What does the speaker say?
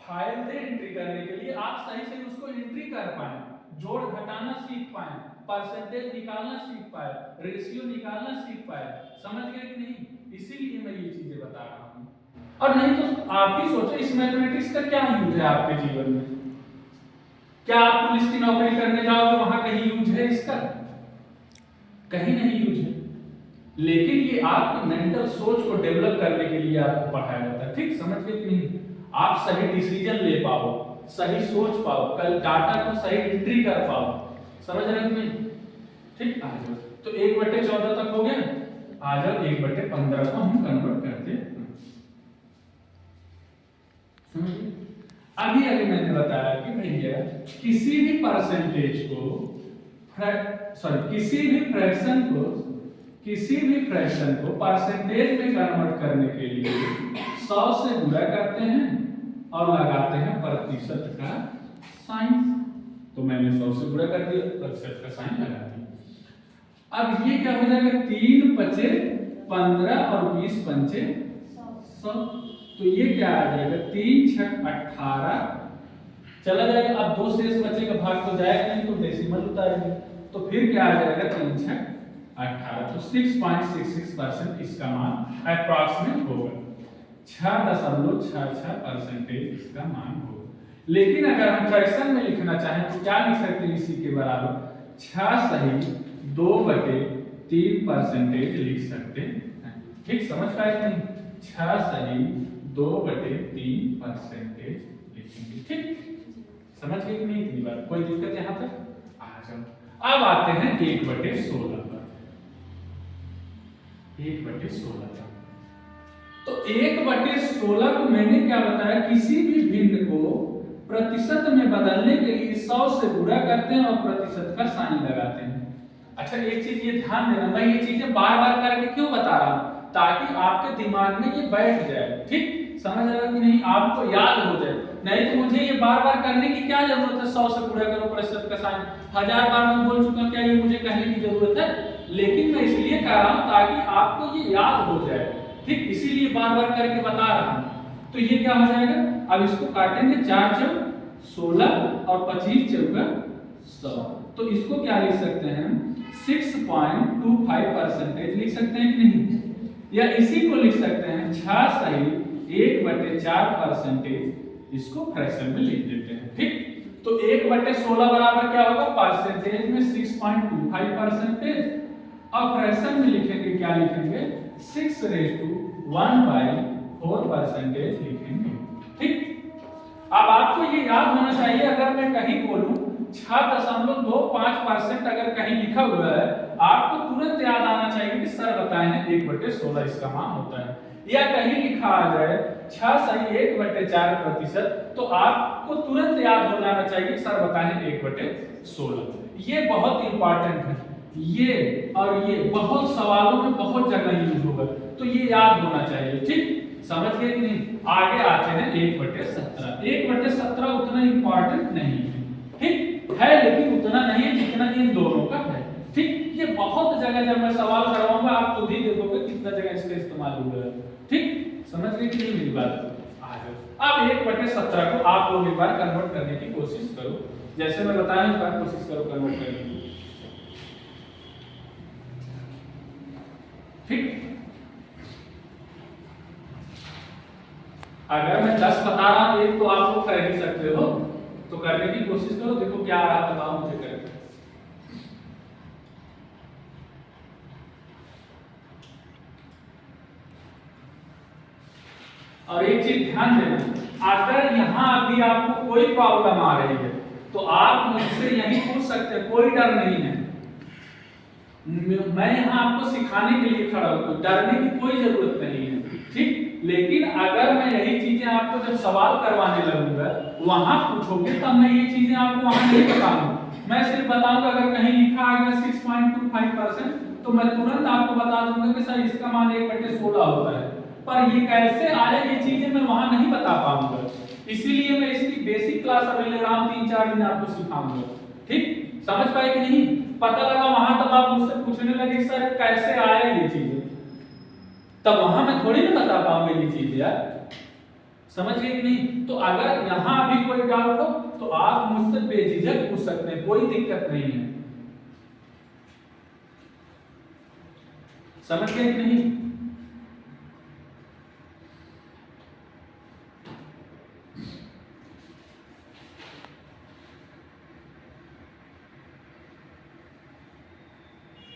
File दे entry करने के लिए, आप सही से उसको एंट्री कर पाए, जोड़ घटाना सीख पाए, परसेंटेज निकालना सीख पाए, रेशियो निकालना सीख पाए। समझ गए कि नहीं? इसीलिए मैं ये चीजें बता रहा हूँ। और नहीं तो आप ही सोचो इस मैथमेटिक्स का क्या यूज है आपके जीवन में? क्या आप पुलिस की नौकरी करने जाओगे वहां कहीं यूज है इसका? कहीं नहीं यूज है। लेकिन ये आपकी मेंटल सोच को डेवलप करने के लिए आपको पढ़ाया जाता है। ठीक, समझ गए कि नहीं? आप सही डिसीजन ले पाओ, सही सोच पाओ, कल डाटा को सही एंट्री कर पाओ। समझ रहे हो कि नहीं? ठीक, आ जाओ। तो 1/14 तक हो गया। आ जाओ 1/15 को हम कन्वर्ट करते हैं। अभी अभी मैंने बताया कि भैया किसी भी परसेंटेज को किसी भी फ्रैक्शन को परसेंटेज में कन्वर्ट करने के लिए 100 से गुणा करते हैं और लगाते हैं प्रतिशत का साइन। तो मैंने 100 से गुणा कर दिया, प्रतिशत का साइन लगा दिया। अब ये क्या हो जाएगा? 3 पचे 15 और 20 पंचे 100। तो ये क्या आ जाएगा? 3 छक 18 चला जाएगा। अब 2 शेष बचेगा, भाग तो जाएगा नहीं, तो डेसिमल उतारेंगे। तो फिर क्या आ जाएगा? 3 छक 18। तो 6.66% इसका मान अप्रॉक्सीमेट होगा। 6.66% इसका मान होगा। लेकिन अगर हम फ्रैक्शन में लिखना चाहें तो क्या लिख सकते हैं? इसी के बराबर 6 सही 2/3% लिख सकते हैं। ठीक, समझ पाए कि नहीं? 6 सही 2/3% लिखेंगे। ठीक, समझ गए कि नहीं? इतनी बात, कोई दिक्कत यहां तक? आ जाओ। अब आते हैं 1/16 पर। 1/16 पर तो 1/16 को मैंने क्या बताया? किसी भी भिन्न को प्रतिशत में बदलने के लिए 100 से गुणा करते हैं और प्रतिशत का साइन लगाते हैं। अच्छा, एक चीज ये ध्यान देना, मैं ये चीजें बार बार करके क्यों बता रहा हूं? ताकि आपके दिमाग में ये बैठ जाए। ठीक, समझ रहे हो कि नहीं? आपको याद हो जाए। नहीं तो मुझे ये बार बार करने की क्या जरूरत है? 100 से गुणा करो प्रतिशत का साइन 1000 बार मैं बोल चुका, क्या ये मुझे कहने की जरूरत है? लेकिन मैं इसलिए कह रहा हूं ताकि आपको ये याद हो जाए। ठीक, इसीलिए बार बार करके बता रहा हूं। तो ये क्या हो जाएगा? अब इसको काटेंगे, 4 चौक 16 और 25 चौका 100। तो इसको क्या लिख सकते हैं? 6.25% लिख सकते हैं कि नहीं? या इसी को लिख सकते हैं 6 सही 1/4%, इसको फ्रैक्शन में लिख देते हैं। ठीक, तो 1/16 बराबर क्या होगा? परसेंटेज में 6.25% और फ्रैक्शन में लिखेंगे, क्या लिखेंगे? 6:1/4% लिखेंगे। ठीक, अब आपको ये याद होना चाहिए, अगर मैं कहीं बोलूं 6.25% अगर कहीं लिखा हुआ है, आपको तुरंत याद आना चाहिए कि सर बताए हैं 1/16 इसका मान होता है। या कहीं लिखा आ जाए 6 सही 1/4%, तो आपको तुरंत याद हो जाना चाहिए सर बताए हैं 1/16। ये बहुत इंपॉर्टेंट है। ये और ये बहुत सवालों में बहुत जगह यूज होगा, तो ये याद होना चाहिए। ठीक, समझ गए कि नहीं? आगे आते हैं 1/17। 1/17 उतना इंपॉर्टेंट नहीं है। ठीक है, लेकिन उतना नहीं है जितना इन दोनों का है। ठीक, ये बहुत जगह जब मैं सवाल करवाऊंगा आप खुद ही देखोगे कितना जगह इसका इस्तेमाल हुआ है। ठीक, समझ गए कि नहीं मेरी बात? आ जाओ। अब 1/17 को आप लोग एक बार कन्वर्ट करने की कोशिश करो, जैसे मैं बताया इस बार कोशिश करो कन्वर्ट करने की। ठीक, अगर मैं 10 बता रहा हूं एक तो आप लोग कर ही सकते हो, तो करने की कोशिश करो। देखो क्या आ रहा, बताओ मुझे करके। और एक चीज ध्यान देना, अगर यहाँ अभी आपको कोई प्रॉब्लम आ रही है तो आप मुझसे यही पूछ सकते हैं, कोई डर नहीं है। मैं यहाँ आपको सिखाने के लिए खड़ा हूँ, डरने की कोई जरूरत नहीं है। ठीक, लेकिन अगर मैं यही चीजें आपको जब सवाल करवाने लगूंगा वहां पूछोगे तब मैं ये चीजें आपको वहां नहीं बताऊंगा। मैं सिर्फ बताऊंगा अगर कहीं लिखा आ गया 6.25%, तो मैं तुरंत आपको बता दूंगा कि सर इसका मान 1/16 होता है। पर ये कैसे आया ये चीजें मैं वहां नहीं बता पाऊंगा, इसीलिए मैं इसकी बेसिक क्लास अभी ले रहा हूँ, 3-4 दिन आपको सिखाऊंगा। ठीक, समझ पाए कि नहीं? पता लगा वहां तब आप मुझसे पूछने लगे सर कैसे आया ये चीजें, तब वहां मैं थोड़ी ना बता पाऊंगा ये चीज यार। समझ गए कि नहीं? तो अगर यहां भी कोई डाउट हो तो आप मुझसे बेझिझक पूछ सकते हैं, कोई दिक्कत नहीं है। समझ गए कि नहीं?